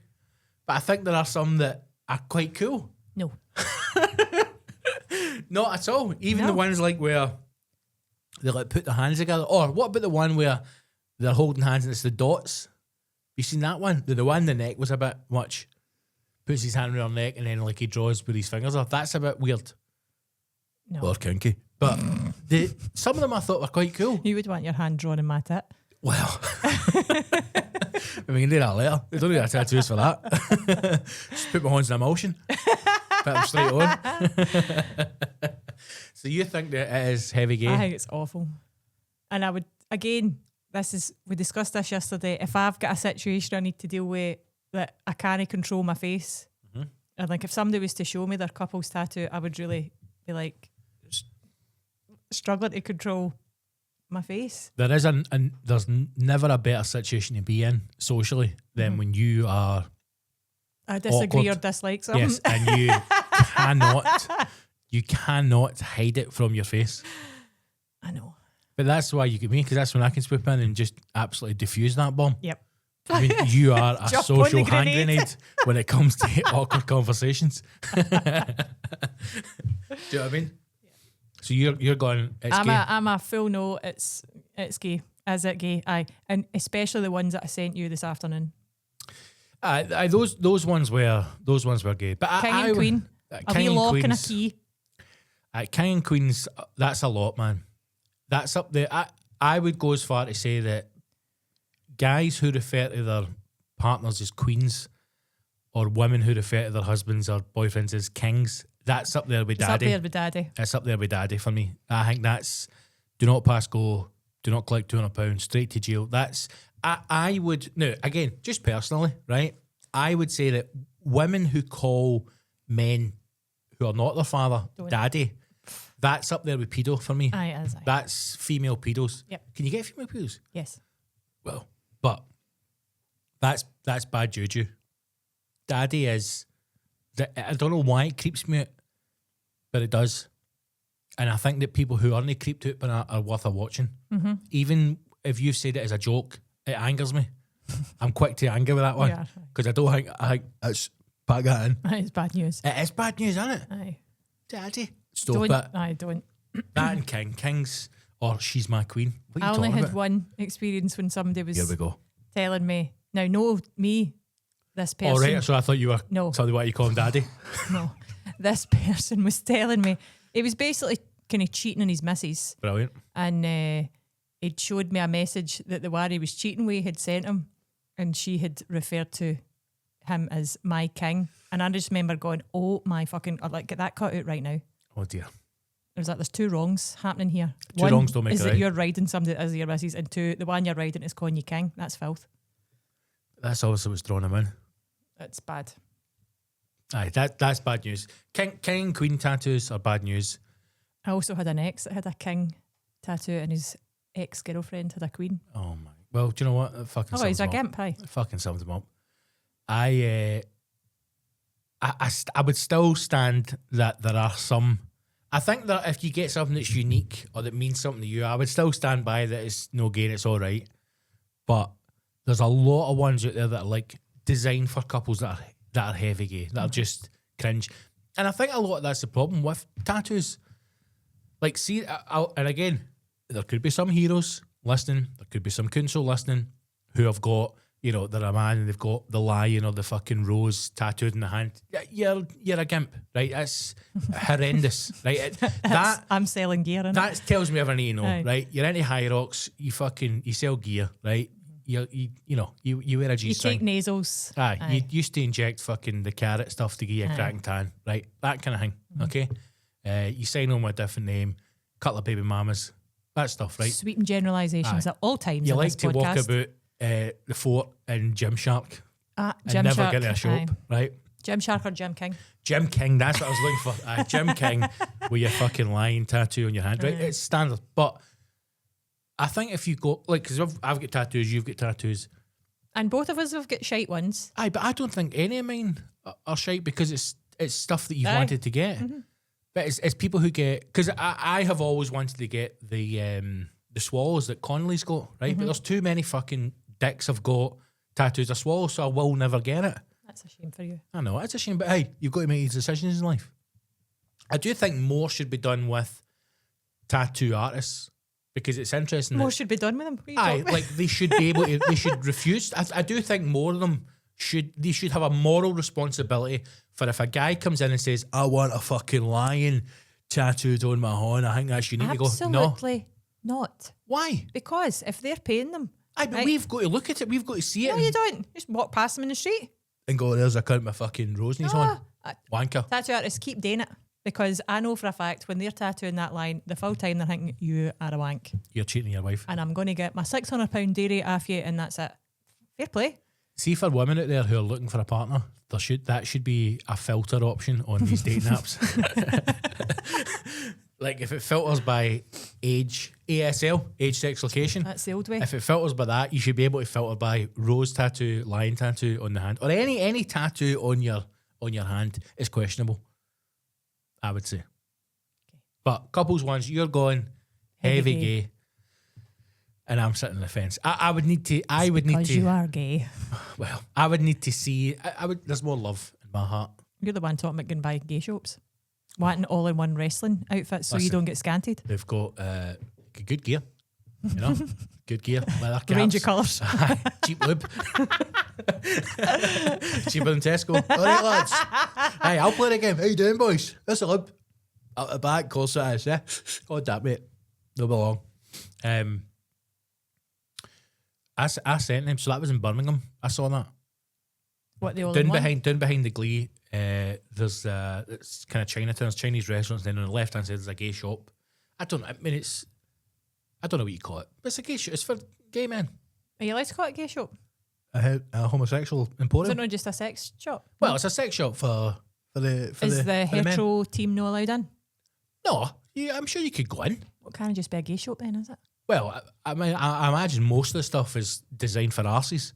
S2: but I think there are some that are quite cool.
S3: No.
S2: Not at all. Even
S3: No.
S2: the ones like where they like put their hands together. Or what about the one where they're holding hands and it's the dots? You seen that one? The one in the neck was a bit much. Puts his hand around her neck and then like he draws with his fingers off. That's a bit weird.
S3: No.
S2: Or kinky. But some of them I thought were quite cool.
S3: You would want your hand drawn in my tit.
S2: Well, we can do that later. We don't need a tattoos for that. Just put my hands in a motion. Put them straight on. So you think that it is heavy gay?
S3: I think it's awful. And I would, again, we discussed this yesterday. If I've got a situation I need to deal with that I can't control my face, I think if somebody was to show me their couple's tattoo, I would really be like struggling to control my face.
S2: There is there's never a better situation to be in socially than when you are
S3: I disagree
S2: awkward.
S3: or dislike something.
S2: Yes, and you cannot hide it from your face.
S3: I know.
S2: But that's why you get me, because that's when I can swoop in and just absolutely diffuse that bomb.
S3: Yep.
S2: I mean, you are a
S3: Jump on
S2: social
S3: the
S2: hand
S3: grenade.
S2: grenade when it comes to awkward conversations. Do you know what I mean? So you're going, it's gay.
S3: I'm a full no. It's gay. Is it gay? Aye, and especially the ones that I sent you this afternoon.
S2: Those ones were gay. But
S3: King and Queen. A wee lock and a key.
S2: King and Queens, that's a lot, man. That's up there. I would go as far to say that guys who refer to their partners as queens or women who refer to their husbands or boyfriends as kings, that's up there with
S3: It's up
S2: daddy.
S3: there with daddy.
S2: It's up there with daddy for me. I think that's do not pass go, do not collect £200, straight to jail. That's I would now again, just personally, right? I would say that women who call men who are not their father daddy, that's up there with pedo for me.
S3: Aye, it is. Aye.
S2: That's female pedos.
S3: Yep.
S2: Can you get female pedos?
S3: Yes.
S2: Well, but that's bad juju. Daddy is. I don't know why it creeps me out, but it does. And I think that people who aren't creeped out by it are worth a watching.
S3: Mm-hmm.
S2: Even if you've said it as a joke, it angers me. I'm quick to anger with that one
S3: Yeah.
S2: because I think it's pack that in.
S3: It's bad news.
S2: It is bad news, isn't it?
S3: Aye.
S2: Daddy, stop
S3: Don't.
S2: it.
S3: Aye, don't.
S2: That and King's or she's my queen. What are
S3: I
S2: you
S3: only
S2: talking
S3: had
S2: about?
S3: one experience when somebody was
S2: Here we go.
S3: telling me. Now, no, me, this person.
S2: All right, so I thought you were
S3: No.
S2: somebody what you call him daddy.
S3: No, this person was telling me he was basically kind of cheating on his missus,
S2: Brilliant.
S3: and he'd showed me a message that the one he was cheating with had sent him, and she had referred to him as my king, and I just remember going, "Oh my fucking!" I'd like get that cut out right now.
S2: Oh dear.
S3: There's two wrongs happening here.
S2: Two
S3: One
S2: wrongs don't make
S3: is
S2: a
S3: that
S2: right.
S3: you're riding somebody as your missus, and two, the one you're riding is calling you king. That's filth.
S2: That's also what's thrown him in.
S3: That's bad.
S2: Aye, that's bad news. King and queen tattoos are bad news.
S3: I also had an ex that had a king tattoo, and his ex-girlfriend had a queen.
S2: Oh my. Well, do you know what? It fucking
S3: Oh, he's a
S2: sums him up.
S3: gimp, aye.
S2: It fucking sums him up. I would still stand that there are some. I think that if you get something that's unique or that means something to you, I would still stand by that it's no gain, it's all right. But there's a lot of ones out there that are like designed for couples that are heavy gay, that are just cringe. And I think a lot of that's the problem with tattoos. Like, see, and again, there could be some heroes listening, there could be some counsel listening who have got, you know, they're a man and they've got the lion or the fucking rose tattooed in the hand. You're a gimp, right? That's horrendous, right?
S3: I'm selling gear, innit?
S2: That tells me everything I need to know,
S3: Aye.
S2: right? You're into high rocks, you sell gear, right? You wear a
S3: You
S2: G-string.
S3: take nasals.
S2: Aye,
S3: Aye.
S2: you used to inject fucking the carrot stuff to give you a
S3: Aye.
S2: cracking tan, right? That kind of thing, okay? You sign on with a different name, couple of baby mamas, that stuff, right?
S3: Sweeping generalisations
S2: Aye.
S3: at all times.
S2: You
S3: in
S2: like
S3: this
S2: to
S3: podcast.
S2: walk about the fort in Gymshark and
S3: Jim
S2: never
S3: Shark,
S2: get to a shop,
S3: aye.
S2: right?
S3: Jim Shark or Jim King.
S2: Jim King, that's what I was looking for. Jim King with your fucking lion tattoo on your hand, right?
S3: Aye.
S2: It's standard. But I think if you go, like, because I've got tattoos, you've got tattoos.
S3: And both of us have got shite ones.
S2: Aye, but I don't think any of mine are shite because it's stuff that you've
S3: Aye.
S2: wanted to get. But it's people who get, because I have always wanted to get the swallows that Connolly's got, right? But there's too many fucking dicks have got tattoos of swallows, so I will never get it.
S3: That's a shame for you.
S2: I know, it's a shame, but hey, you've got to make these decisions in life. I do think more should be done with tattoo artists because it's interesting.
S3: More should be done with them. What are you talking about?
S2: Like they should be able to, they should refuse. I do think more of them should have a moral responsibility for if a guy comes in and says, I want a fucking lion tattooed on my horn, I think that's you need to go, no.
S3: Absolutely not.
S2: Why?
S3: Because if they're paying them.
S2: But we've got to look at it, we've got to see it.
S3: No, you don't. Just walk past them in the street.
S2: And go, there's a cunt with fucking rose in his horn. Wanker.
S3: Tattoo artists, keep doing it. Because I know for a fact when they're tattooing that line, the full time they're thinking, you are a wank.
S2: You're cheating your wife.
S3: And I'm going to get my £600 day rate off you and that's it. Fair play.
S2: See, for women out there who are looking for a partner, that should be a filter option on these dating apps. Like if it filters by age, ASL, age, sex, location.
S3: That's the old way.
S2: If it filters by that, you should be able to filter by rose tattoo, lion tattoo on the hand, or any tattoo on your hand is questionable, I would say. Okay. But couples ones, you're going heavy gay. And I'm sitting on the fence. I would need to. Because you are gay. Well, I would need to see. I would. There's more love in my heart.
S3: You're the one talking about going by gay shops, wanting all-in-one wrestling outfits so you don't get scanted.
S2: They've got good gear. You know, good gear. Leather caps.
S3: Range of colours.
S2: Cheap lube. Cheaper than Tesco. All right, lads. Hey, I'll play the game. How you doing, boys? That's a lube. Out the back, course it is. Yeah. God damn it. No belong. I sent him, so that was in Birmingham. I saw that.
S3: What, the all
S2: down behind the Glee, there's it's kind of Chinatown, there's Chinese restaurants. Then on the left hand side there's a gay shop. I don't know what you call it, but it's a gay shop. It's for gay men.
S3: Are you allowed to call it a gay shop?
S2: A homosexual emporium.
S3: Is it not just a sex shop?
S2: Well, it's a sex shop for the
S3: hetero team not allowed in?
S2: No, I'm sure you could go in.
S3: What can't just be a gay shop then? Is it?
S2: Well, I mean, I imagine most of the stuff is designed for arses.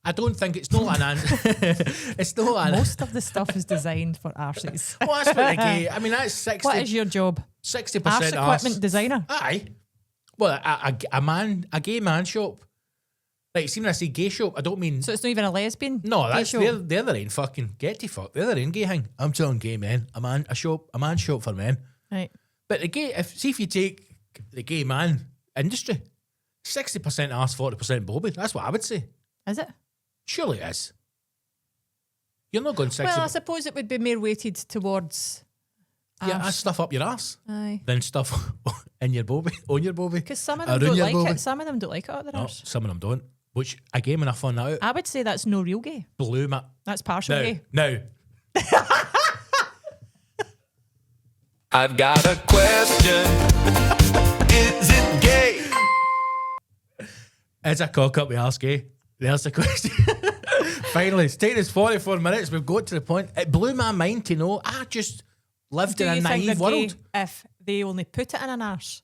S2: I don't think it's not an. It's not an.
S3: Most of the stuff is designed for arses.
S2: Well, that's what gay. I mean, that's 60.
S3: What is your job?
S2: 60%
S3: arse equipment designer.
S2: Aye. Well, a gay man shop. Like, see when I say gay shop, I don't mean.
S3: So it's not even a lesbian.
S2: No, that's they're their own fucking get to fuck. They're their own gay thing. I'm telling gay men, a man shop for men.
S3: Right.
S2: But the gay, if you take the gay man industry, 60% arse, 40% bobby. That's what I would say.
S3: Is it?
S2: Surely it is. You're not going 60%.
S3: Well, I suppose it would be more weighted towards.
S2: Yeah, stuff up your ass.
S3: Aye.
S2: Then stuff in your bobby, on your bobby.
S3: Because some of them don't like it. Some of them don't like it up their arse.
S2: Some of them don't. Which, again, when I found that out,
S3: I would say that's no real gay.
S2: Blew my.
S3: That's partial gay.
S2: No.
S1: I've got a question. Is it gay?
S2: Is a cock up the arse gay? There's the question. Finally, it's taken us 44 minutes. We've got to the point. It blew my mind to know. I just lived in a naive world.
S3: If they only put it in an arse?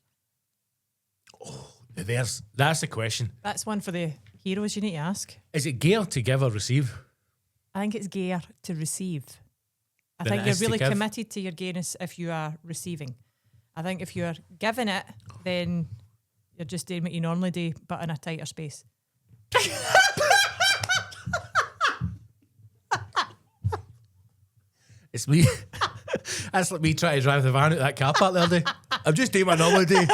S2: Oh, that's the question.
S3: That's one for the heroes you need to ask.
S2: Is it gayer to give or receive?
S3: I think it's gayer to receive. I
S2: Than
S3: think
S2: it
S3: you're
S2: is to
S3: really
S2: give.
S3: committed to your gayness if you are receiving. I think if you're giving it, then you're just doing what you normally do, but in a tighter space.
S2: It's me. That's like me trying to drive the van out that car park the other day. I'm just doing my normal day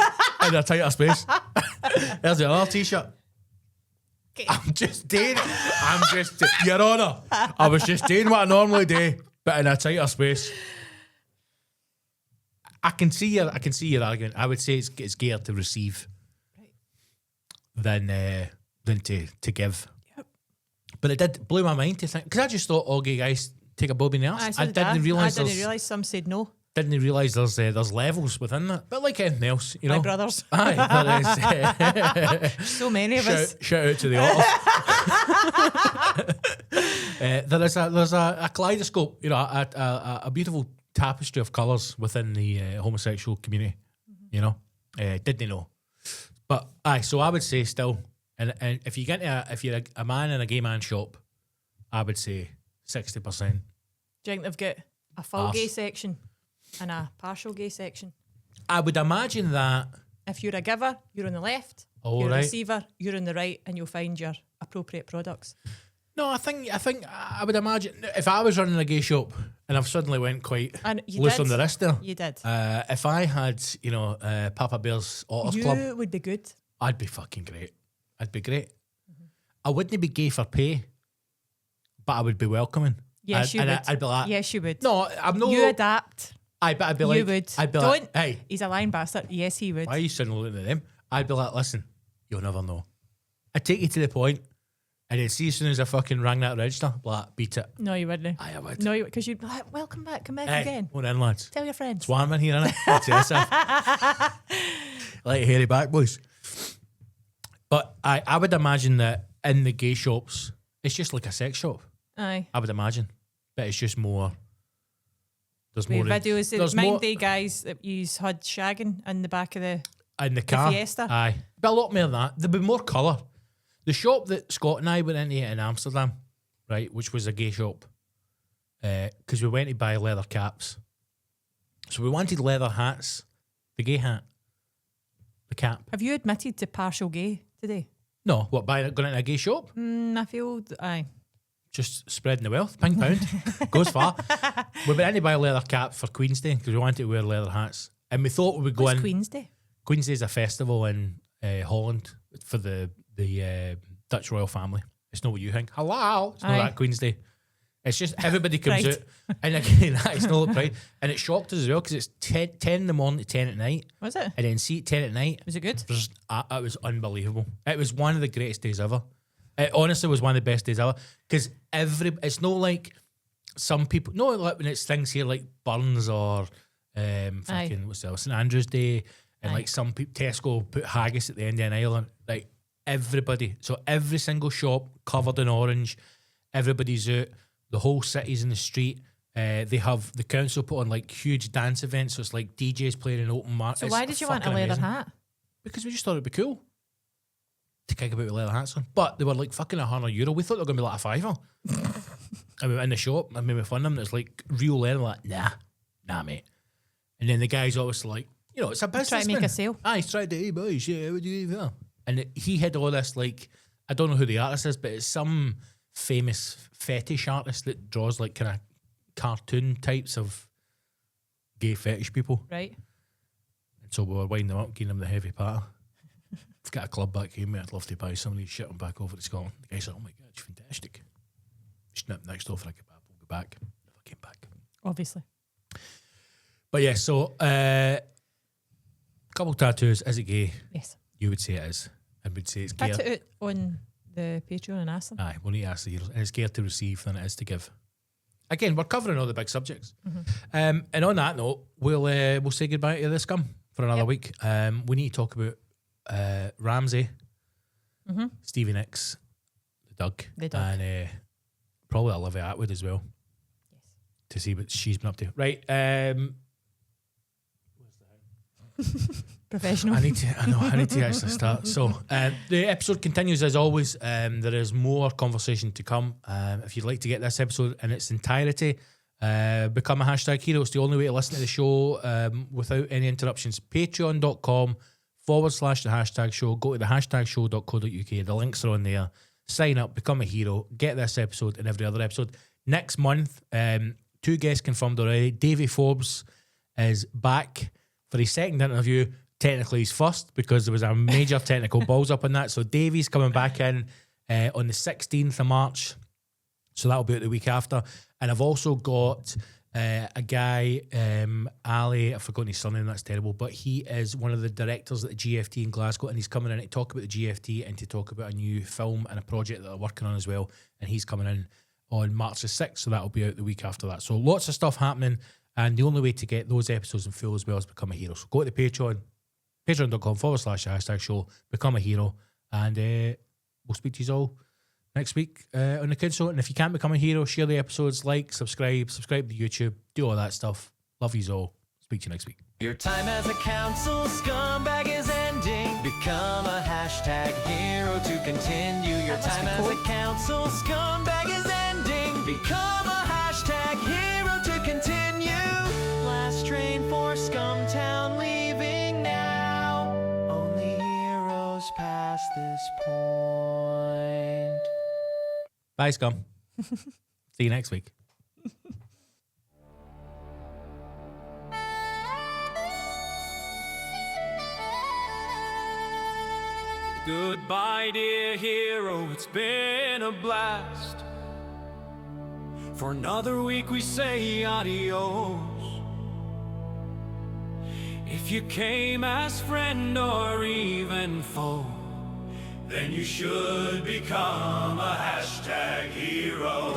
S2: in a tighter space. There's the other t-shirt. Your Honour, I was just doing what I normally do, but in a tighter space. I can see your argument. I would say it's gayer to receive than to give.
S3: Yep.
S2: But it blew my mind to think, because I just thought all gay guys take a bob in the arse. I didn't realise
S3: some said no.
S2: Didn't realise there's levels within that. But like anything else, you know.
S3: My brothers.
S2: Aye, there is.
S3: So many of us.
S2: Shout out to the author. There's a kaleidoscope, you know, a beautiful tapestry of colours within the homosexual community, you know. Didn't know. But so I would say still, and if you get if you're a man in a gay man shop, I would say 60%.
S3: Do you think they've got a full
S2: Arse.
S3: gay section? and a partial gay section.
S2: I would imagine that.
S3: If you're a giver, you're on the left.
S2: Oh,
S3: if you're
S2: right.
S3: a receiver, you're on the right, and you'll find your appropriate products.
S2: No, I think I would imagine if I was running a gay shop and I've suddenly went quite
S3: And you
S2: loose
S3: did.
S2: on the wrist there.
S3: You did.
S2: If I had, Papa Bear's Otters Club,
S3: You would be good.
S2: I'd be fucking great. I'd be great. I wouldn't be gay for pay, but I would be welcoming.
S3: Yes, you would.
S2: I'd be like,
S3: Yes, you would.
S2: no, I'm not.
S3: You adapt.
S2: But I'd be like,
S3: You would.
S2: I'd be
S3: Don't.
S2: like, hey,
S3: He's a lying bastard. Yes, he would.
S2: why are you sitting looking at them? I'd be like, listen, you'll never know. I'd take you to the point, and then see as soon as I fucking rang that register, like, beat it.
S3: No, you wouldn't.
S2: I would.
S3: No, because you'd be like, welcome back, come back
S2: Hey,
S3: again.
S2: what in, lads?
S3: Tell your friends.
S2: Swam in here, innit? That's yourself. Like hairy back boys. But I would imagine that in the gay shops, it's just like a sex shop.
S3: Aye.
S2: I would imagine. But it's just more. There's
S3: With
S2: more.
S3: videos,
S2: there's
S3: mind
S2: more
S3: the guys that you had shagging in the back of the.
S2: in the car.
S3: Fiesta.
S2: Aye. But a lot more than that. There'd be more colour. The shop that Scott and I went into in Amsterdam, right, which was a gay shop, because we went to buy leather caps. So we wanted leather hats, the gay hat, the cap.
S3: Have you admitted to partial gay today?
S2: No, what, going into a gay shop?
S3: I feel. Aye.
S2: Just spreading the wealth. Ping pound. Goes far. We went in to buy a leather cap for Queen's Day because we wanted to wear leather hats. And we thought we would go
S3: What's
S2: in.
S3: Queen's Day?
S2: Queen's Day is a festival in Holland for the Dutch royal family. It's not what you think. Hello. It's not
S3: Aye.
S2: that Queen's Day. It's just everybody comes
S3: Right.
S2: out. And again, it's not pride. And it shocked us as well because it's 10 in the morning to 10 at night.
S3: Was it?
S2: And then see at 10 at night.
S3: Was it good?
S2: It was unbelievable. It was one of the greatest days ever. It honestly was one of the best days ever because it's not like some people. No, like when it's things here like Burns or fucking what's the St Andrew's Day, and
S3: Aye.
S2: like some people Tesco put haggis at the end of an island. Like everybody, so every single shop covered in orange. Everybody's out. The whole city's in the street. They have the council put on like huge dance events. So it's like DJs playing in open market.
S3: So why did you want a leather hat?
S2: Because we just thought it'd be cool to kick about with leather hats on. But they were like fucking €100. We thought they were going to be like a £5. And we went in the shop and made fun of them. And it's like real leather. Like, nah, mate. And then the guy's always like, it's a business.
S3: Try to make a sale.
S2: He's trying to, hey boys, yeah, what do you do? And he had all this, like, I don't know who the artist is, but it's some famous fetish artist that draws like kind of cartoon types of gay fetish people.
S3: Right.
S2: And so we were winding them up, giving them the heavy patter. I've got a club back here, mate. I'd love to buy some of these shit and back over to Scotland. The guy's like, oh my God, it's fantastic. Snip next door for a kebab. We'll go back. Never came back.
S3: Obviously.
S2: But yeah, so couple tattoos. Is it gay?
S3: Yes.
S2: You would say it is. I would say it's gay.
S3: Put it out on the Patreon and ask them.
S2: Aye, we'll need to ask the heroes. And it's gayer to receive than it is to give. Again, we're covering all the big subjects. And on that note, we'll say goodbye to this scum for another week. We need to talk about Ramsay, Stevie Nicks, the Doug, and probably Olivia Atwood as well.
S3: Yes.
S2: To see what she's been up to. Right.
S3: Professional.
S2: I need to actually start. So the episode continues as always. There is more conversation to come. If you'd like to get this episode in its entirety, become a hashtag hero. It's the only way to listen to the show without any interruptions. Patreon.com/the hashtag show. Go to the hashtagshow.co.uk. The links are on there. Sign up, become a hero, get this episode and every other episode. Next month, 2 guests confirmed already. Davey Forbes is back for his second interview. Technically his first because there was a major technical balls up on that. So Davey's coming back in on the 16th of March. So that'll be out the week after. And I've also got a guy, Ali, I've forgotten his surname, that's terrible, but he is one of the directors at the GFT in Glasgow, and he's coming in to talk about the GFT and to talk about a new film and a project that they're working on as well. And he's coming in on March the 6th, so that'll be out the week after that. So lots of stuff happening, and the only way to get those episodes in full as well is become a hero. So go to the Patreon, patreon.com/hashtag show, become a hero, and we'll speak to you all next week on the Kids Show. And if you can't become a hero, share the episodes, like, subscribe to YouTube, do all that stuff. Love yous all. Speak to you next week.
S1: Your time as a council scumbag is ending. Become a hashtag hero to continue. Your time as a council scumbag is ending. Become a hashtag hero to continue. Last train
S2: Bye, scum. See you next week.
S1: Goodbye, dear hero, it's been a blast. For another week we say adios. If you came as friend or even foe, then you should become a hashtag hero.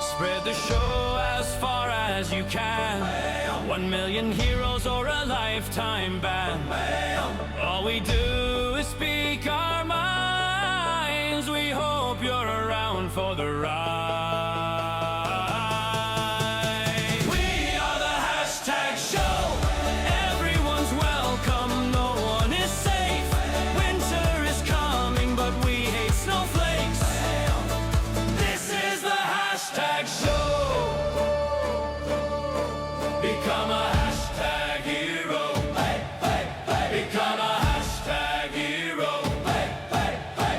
S1: Spread the show as far as you can. 1 million heroes or a lifetime ban. All we do is speak our minds. We hope you're around for the ride. We are the hashtag show. Everyone's welcome, no one is safe. Winter is coming, but we hate snowflakes. This is the hashtag show. Become a hashtag hero. Become a hashtag hero.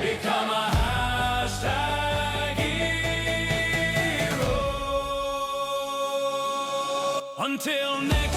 S1: Become a hashtag hero. Until next